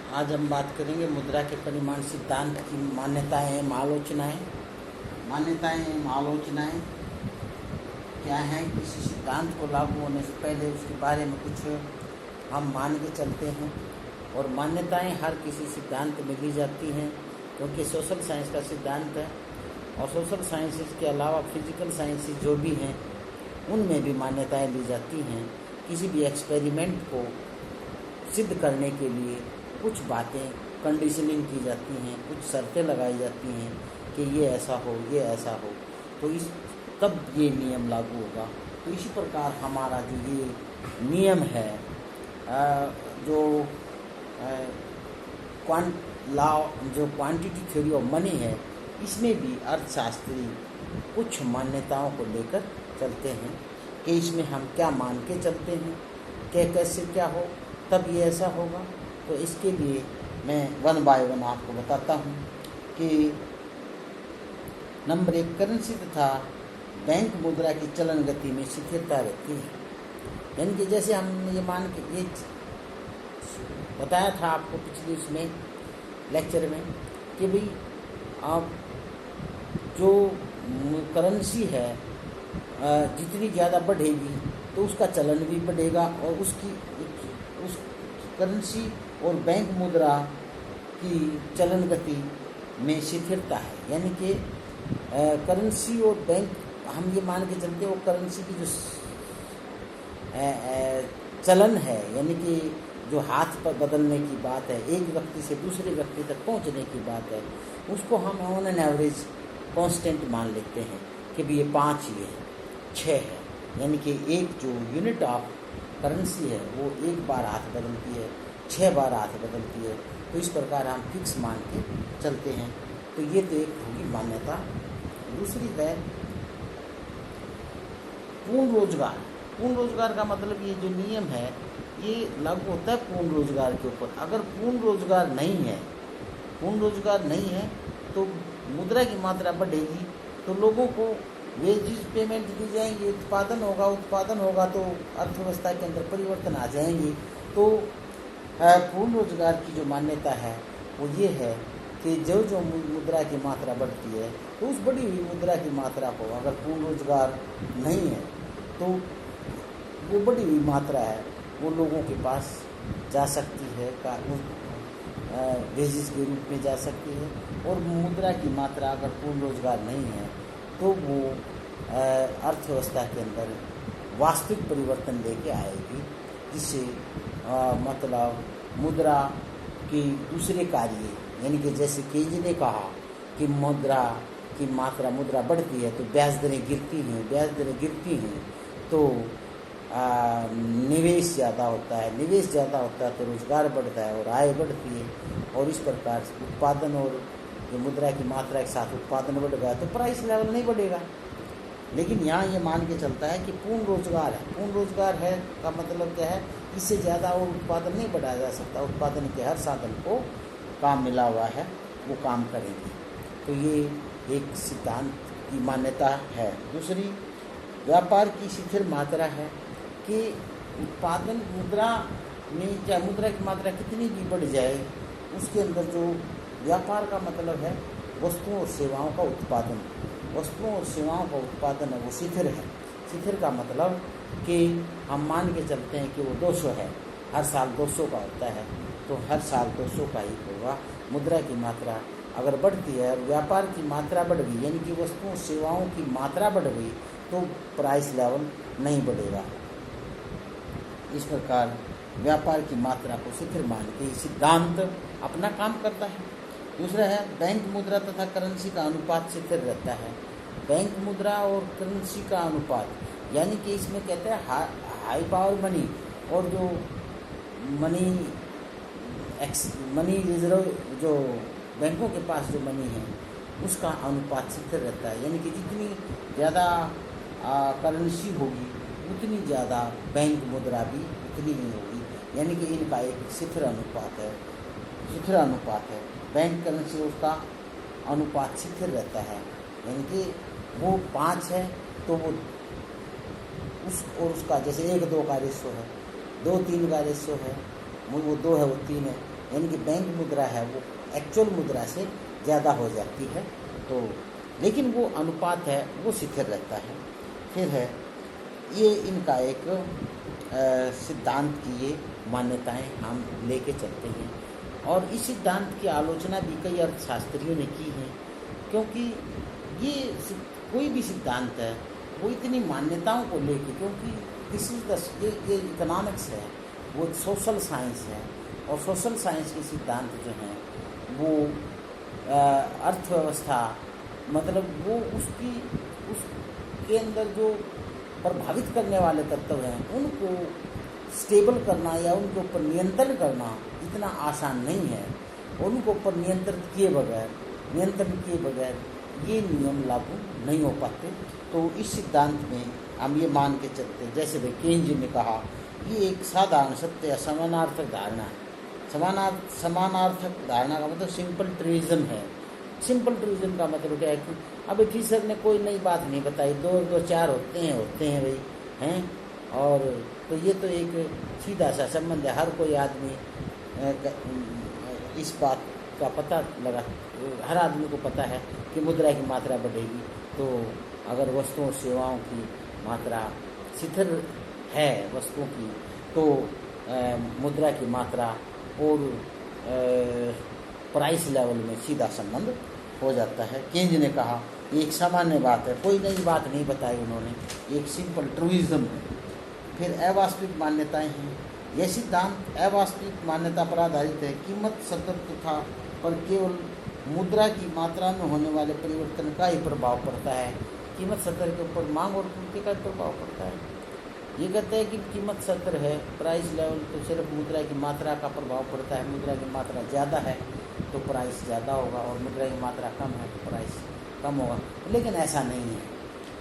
आज हम बात करेंगे मुद्रा के परिमाण सिद्धांत की मान्यताएं एवं आलोचनाएं। मान्यताएं एवं आलोचनाएं क्या हैं? किसी सिद्धांत को लागू होने से पहले उसके बारे में कुछ हम मान के चलते हैं, और मान्यताएं हर किसी सिद्धांत में ली जाती हैं, क्योंकि सोशल साइंस का सिद्धांत है। और सोशल साइंसेस के अलावा फिजिकल साइंसेस जो भी हैं उनमें भी मान्यताएं ली जाती हैं। किसी भी एक्सपेरिमेंट को सिद्ध करने के लिए कुछ बातें कंडीशनिंग की जाती हैं, कुछ शर्तें लगाई जाती हैं कि ये ऐसा हो, ये ऐसा हो, तो इस तब ये नियम लागू होगा। तो इसी प्रकार हमारा जो ये नियम है, जो क्वांटिटी थ्योरी ऑफ मनी है, इसमें भी अर्थशास्त्री कुछ मान्यताओं को लेकर चलते हैं कि इसमें हम क्या मान के चलते हैं कि कैसे क्या हो तब ये ऐसा होगा। तो इसके लिए मैं वन बाय वन आपको बताता हूँ कि नंबर 1, करेंसी तथा बैंक मुद्रा की चलन गति में स्थिरता रहती है। यानी कि जैसे हमने ये मान के ये बताया था आपको पिछले उसमें लेक्चर में कि भाई आप जो करेंसी है जितनी ज़्यादा बढ़ेगी तो उसका चलन भी बढ़ेगा, और उस करेंसी और बैंक मुद्रा की चलन गति में स्थिरता है। यानी कि करेंसी और बैंक हम ये मान के चलते हैं, वो करेंसी की जो चलन है, यानी कि जो हाथ पर बदलने की बात है, एक व्यक्ति से दूसरे व्यक्ति तक पहुंचने की बात है, उसको हम ऑन एन एवरेज कांस्टेंट मान लेते हैं कि भी ये 5 ही है, 6 है। यानी कि एक जो यूनिट ऑफ करेंसी है वो एक बार हाथ बदलती है, 6 बार हाथ बदलती है। तो इस प्रकार हम फिक्स मान के चलते हैं। तो ये तो एक होगी मान्यता। दूसरी है पूर्ण रोजगार। पूर्ण रोजगार का मतलब ये जो नियम है ये लागू होता है पूर्ण रोजगार के ऊपर। अगर पूर्ण रोजगार नहीं है तो मुद्रा की मात्रा बढ़ेगी, तो लोगों को वेजेस पेमेंट दी जाएंगी, उत्पादन होगा तो अर्थव्यवस्था के अंदर परिवर्तन आ जाएंगे। तो पूर्ण रोजगार की जो मान्यता है वो ये है कि जो मुद्रा की मात्रा बढ़ती है तो उस बढ़ी हुई मुद्रा की मात्रा को, अगर पूर्ण रोजगार नहीं है तो वो बढ़ी हुई मात्रा है वो लोगों के पास जा सकती है, वेजेस के रूप में जा सकती है। और मुद्रा की मात्रा अगर पूर्ण रोजगार नहीं है तो वो अर्थव्यवस्था के अंदर वास्तविक परिवर्तन लेके आएगी, जिससे मतलब मुद्रा की दूसरे कार्य, यानी कि जैसे केजी ने कहा कि मुद्रा की मात्रा मुद्रा बढ़ती है तो ब्याज दरें गिरती हैं तो निवेश ज़्यादा होता है तो रोजगार बढ़ता है और आय बढ़ती है, और इस प्रकार उत्पादन और जो मुद्रा की मात्रा के साथ उत्पादन बढ़ गया तो प्राइस लेवल नहीं बढ़ेगा। लेकिन यहाँ ये मान के चलता है कि पूर्ण रोजगार है का मतलब क्या है, इससे ज़्यादा और उत्पादन नहीं बढ़ाया जा सकता। उत्पादन के हर साधन को काम मिला हुआ है, वो काम करेंगे। तो ये एक सिद्धांत की मान्यता है। दूसरी व्यापार की स्थिर मात्रा है कि उत्पादन मुद्रा में, चाहे मुद्रा की मात्रा कितनी भी बढ़ जाए, उसके अंदर जो व्यापार का मतलब है वस्तुओं और सेवाओं का उत्पादन है, वो स्थिर है। स्थिर का मतलब कि हम मान के चलते हैं कि वो 200 है, हर साल 200 का होता है, तो हर साल 200 का ही होगा। मुद्रा की मात्रा अगर बढ़ती है और व्यापार की मात्रा बढ़ गई, यानी कि वस्तुओं सेवाओं की मात्रा बढ़ गई, तो प्राइस लेवल नहीं बढ़ेगा। इस प्रकार व्यापार की मात्रा को स्थिर मान के सिद्धांत अपना काम करता है। दूसरा है बैंक मुद्रा तथा करेंसी का अनुपात स्थिर रहता है। बैंक मुद्रा और करेंसी का अनुपात, यानी कि इसमें कहते हैं हाई पावर मनी और जो मनी रिजर्व, जो बैंकों के पास जो मनी है उसका अनुपात स्थिर रहता है। यानी कि जितनी ज़्यादा करेंसी होगी उतनी ज़्यादा बैंक मुद्रा भी उतनी ही होगी। यानी कि इनका एक स्थिर अनुपात है। बैंक करेंसी उसका अनुपात स्थिर रहता है, यानी कि वो 5 है तो वो उसका जैसे 1-2 का रेशो है, 2-3 का रेशो है, वो 2 है वो 3 है, यानी कि बैंक मुद्रा है वो एक्चुअल मुद्रा से ज़्यादा हो जाती है, तो लेकिन वो अनुपात है वो स्थिर रहता है। फिर है ये इनका एक सिद्धांत की ये मान्यताएं हम लेके चलते हैं, और इस सिद्धांत की आलोचना भी कई अर्थशास्त्रियों ने की है, क्योंकि ये कोई भी सिद्धांत है वो इतनी मान्यताओं को लेके, क्योंकि ये इकोनॉमिक्स है, वो सोशल साइंस है, और सोशल साइंस के सिद्धांत जो हैं वो अर्थव्यवस्था मतलब वो उसके अंदर जो प्रभावित करने वाले तत्व हैं उनको स्टेबल करना या उनके ऊपर नियंत्रण करना इतना आसान नहीं है। उनको ऊपर नियंत्रण किए बगैर ये नियम लागू नहीं हो पाते। तो इस सिद्धांत में हम ये मान के चलते हैं, जैसे भाई केन जी ने कहा, ये एक साधारण सत्य या समानार्थक धारणा है। समानार्थक धारणा का मतलब सिंपल ट्रूइज्म है। सिंपल ट्रूइज्म का मतलब क्या है कि अभी टीचर ने कोई नई बात नहीं बताई, 2 और 2 4 होते हैं भाई हैं, और तो ये तो एक सीधा सा संबंध है। हर कोई आदमी इस बात का पता लगा, हर आदमी को पता है कि मुद्रा की मात्रा बढ़ेगी, तो अगर वस्तुओं और सेवाओं की मात्रा स्थिर है वस्तुओं की, तो मुद्रा की मात्रा और प्राइस लेवल में सीधा संबंध हो जाता है। केंज ने कहा एक सामान्य बात है, कोई नई बात नहीं बताई उन्होंने, एक सिंपल ट्रूइज्म है। फिर अवास्तविक मान्यताएं हैं। यह सिद्धांत अवास्तविक मान्यता पर आधारित है। कीमत सतत था पर केवल मुद्रा की मात्रा में होने वाले परिवर्तन का ही प्रभाव पड़ता है। कीमत सतर के ऊपर मांग और पूर्ति का प्रभाव पड़ता है। ये कहते हैं कि कीमत सतर है, प्राइस लेवल, तो सिर्फ मुद्रा की मात्रा का प्रभाव पड़ता है। मुद्रा की मात्रा ज़्यादा है तो प्राइस ज़्यादा होगा, और मुद्रा की मात्रा कम है तो प्राइस कम होगा। लेकिन ऐसा नहीं है,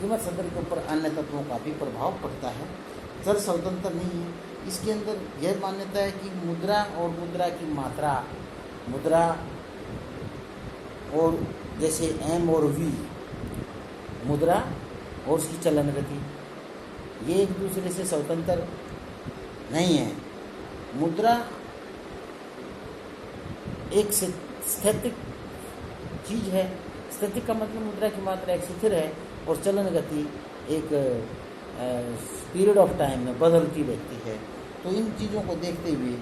कीमत सतर के ऊपर अन्य तत्वों का भी प्रभाव पड़ता है। चर स्वतंत्र नहीं है। इसके अंदर यह मान्यता है कि मुद्रा और मुद्रा की मात्रा, मुद्रा और जैसे एम और वी, मुद्रा और उसकी चलन गति, ये एक दूसरे से स्वतंत्र नहीं है। मुद्रा एक स्थैतिक चीज है। स्थैतिक का मतलब मुद्रा की मात्रा एक स्थिर है, और चलन गति एक पीरियड ऑफ टाइम में बदलती रहती है। तो इन चीज़ों को देखते हुए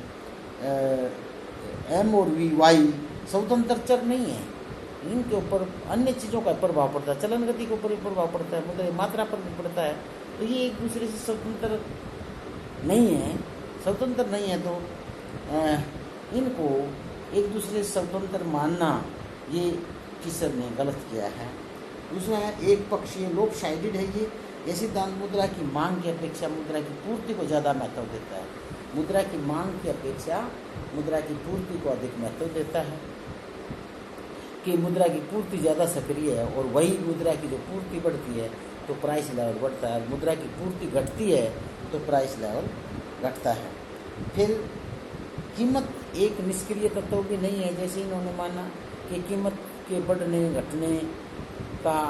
एम और वी, वाई स्वतंत्र चर नहीं है, इनके ऊपर अन्य चीज़ों का प्रभाव पड़ता है। चलन गति के ऊपर भी प्रभाव पड़ता है, मुद्रा मात्रा पर भी पड़ता है। तो ये एक दूसरे से स्वतंत्र नहीं है। स्वतंत्र नहीं है तो इनको एक दूसरे से स्वतंत्र मानना ये टीचर ने गलत किया है। दूसरा है एक पक्षीय, लोप साइडेड है। ये सिद्धांत मुद्रा की मांग की अपेक्षा मुद्रा की पूर्ति को ज़्यादा महत्व देता है। मुद्रा की मांग की अपेक्षा मुद्रा की पूर्ति को अधिक महत्व देता है, कि मुद्रा की पूर्ति ज़्यादा सक्रिय है, और वही मुद्रा की जो पूर्ति बढ़ती है तो प्राइस लेवल बढ़ता है, मुद्रा की पूर्ति घटती है तो प्राइस लेवल घटता है। फिर कीमत एक निष्क्रिय तत्व भी नहीं है। जैसे इन्होंने माना कि कीमत के बढ़ने घटने का,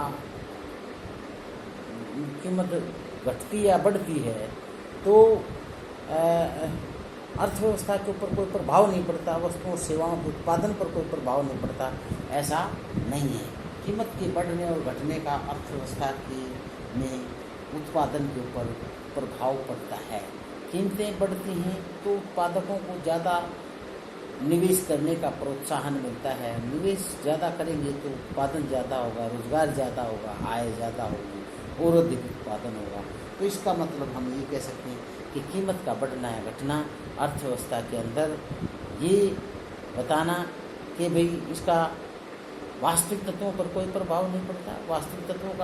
कीमत घटती या बढ़ती है तो अर्थव्यवस्था के ऊपर कोई प्रभाव नहीं पड़ता, वस्तुओं और सेवाओं के उत्पादन पर कोई प्रभाव नहीं पड़ता, ऐसा नहीं है। कीमत के बढ़ने और घटने का अर्थव्यवस्था में उत्पादन के ऊपर प्रभाव पड़ता है। कीमतें बढ़ती हैं तो उत्पादकों को ज़्यादा निवेश करने का प्रोत्साहन मिलता है। निवेश ज़्यादा करेंगे तो उत्पादन ज़्यादा होगा, रोजगार ज़्यादा होगा, आय ज़्यादा होगी और अधिक उत्पादन होगा। तो इसका मतलब हम ये कह सकते हैं कि कीमत का बढ़ना या घटना अर्थव्यवस्था के अंदर ये बताना कि भाई इसका वास्तविक तत्वों पर कोई प्रभाव नहीं पड़ता। वास्तविक तत्वों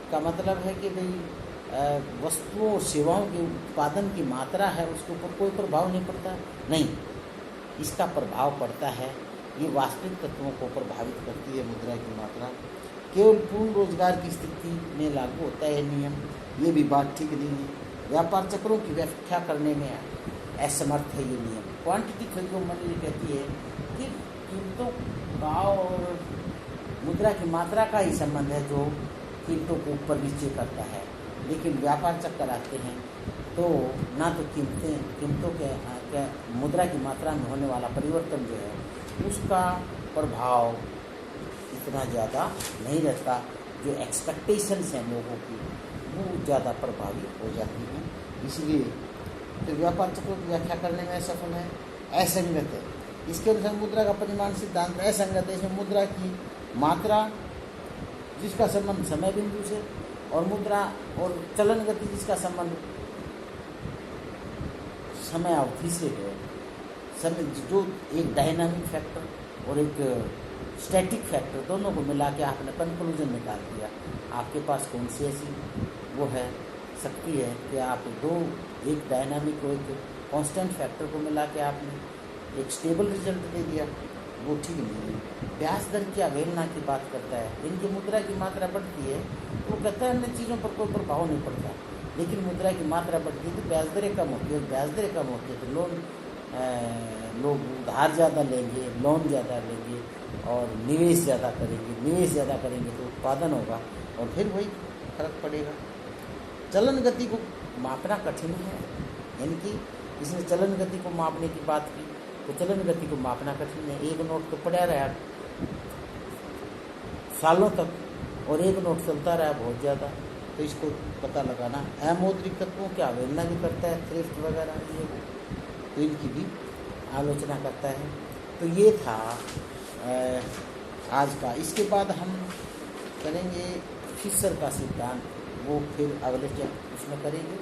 का मतलब है कि भाई वस्तुओं और सेवाओं के उत्पादन की मात्रा है उसके ऊपर कोई प्रभाव नहीं पड़ता, नहीं, इसका प्रभाव पड़ता है। ये वास्तविक तत्वों को प्रभावित करती है मुद्रा की मात्रा। केवल पूर्ण रोजगार की स्थिति में लागू होता है नियम, ये भी बात ठीक नहीं है। व्यापार चक्रों की व्याख्या करने में असमर्थ है ये नियम। क्वांटिटी थ्योरी मंडली कहती है कि कीमतों का और मुद्रा की मात्रा का ही संबंध है जो कीमतों को ऊपर नीचे करता है, लेकिन व्यापार चक्र आते हैं तो ना तो कीमतों के मुद्रा की मात्रा में होने वाला परिवर्तन जो है उसका प्रभाव इतना ज़्यादा नहीं रहता, जो एक्सपेक्टेशंस हैं लोगों की वो ज़्यादा प्रभावी हो जाती हैं। इसलिए तो व्यापार चक्र की व्याख्या करने में असफल है, असंगत है। इसके अनुसार मुद्रा का परिमाण सिद्धांत असंगत है। इसमें मुद्रा की मात्रा जिसका संबंध समय बिंदु से और मुद्रा और चलन गति जिसका संबंध समय अवधि से है, समय जो एक डायनामिक फैक्टर और एक स्टैटिक फैक्टर दोनों को मिला के आपने कंक्लूजन निकाल दिया। आपके पास कौन सी ऐसी वो है शक्ति है कि आप एक डायनामिक और एक कांस्टेंट फैक्टर को मिला के आपने एक स्टेबल रिजल्ट दे दिया, वो ठीक नहीं है। ब्याज दर की अवहेलना की बात करता है। इनकी मुद्रा की मात्रा बढ़ती है तो वो कहता है अन्य चीज़ों पर कोई प्रभाव नहीं पड़ता, लेकिन मुद्रा की मात्रा बढ़ती है तो ब्याज दरें कम होती है, ब्याज दरें कम होती है तो लोग उधार ज़्यादा लेंगे, लोन ज़्यादा लेंगे और निवेश ज़्यादा करेंगे तो उत्पादन होगा और फिर वही फर्क पड़ेगा। चलन गति को मापना कठिन है, यानी कि इसने चलन गति को मापने की बात की तो चलन गति को मापना कठिन है। एक नोट तो पड़ा रहा सालों तक और एक नोट चलता रहा बहुत ज़्यादा, तो इसको पता लगाना। अमौद्रिक तत्वों की अवहेलना भी करता है, थ्रिफ्ट वगैरह ये तो इनकी भी आलोचना करता है। तो ये था आज का। इसके बाद हम करेंगे फिशर का सिद्धांत, वो फिर अगले उसमें करेंगे।